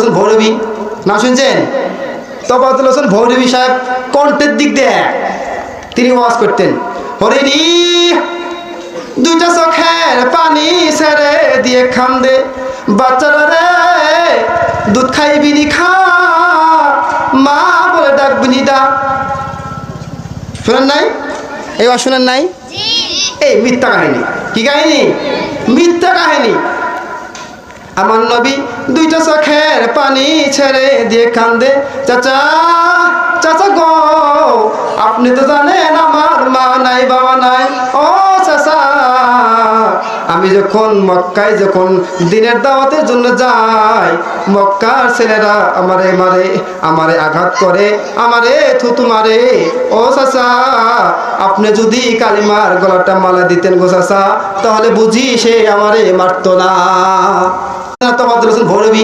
হোসেন ভৈরবী নাম শুনছেন? তফাজ্জল হোসেন ভৈরবী সাহেব কণ্ঠের দিক দিয়ে তিনি ওয়াজ করতেন, হরিণী দুইটা চোখের পানি ছেড়ে দিয়ে খান্দে, বাচ্চারা রে দুধ খাইবি নি খা, মা বলে ডাকবি নি ডাক। শুনেন নাই? এবার শুনেন নাই? এই মিথ্যা কাহিনী। কি কাহিনী? মিথ্যা কাহিনী। আমার নবী দুইটা চোখের পানি ছেড়ে দিয়ে কান্দে, চাচা চাচা গো আপনি তো জানেন আমার মা নাই বাবা নাই। ও চাচা আমি যখন মক্কায় যখন দিনের দাওয়াতের জন্য যাই, মক্কার ছেলেরা আমারে মারে, আমারে আঘাত করে, আমারে থুতু মারে। ও চাচা আপনি যদি কালিমার গলাটা মালা দিতেন গো চাচা, তাহলে বুঝি সে আমারে মারতো না। তফাজ্জল হোসেন ভৈরবী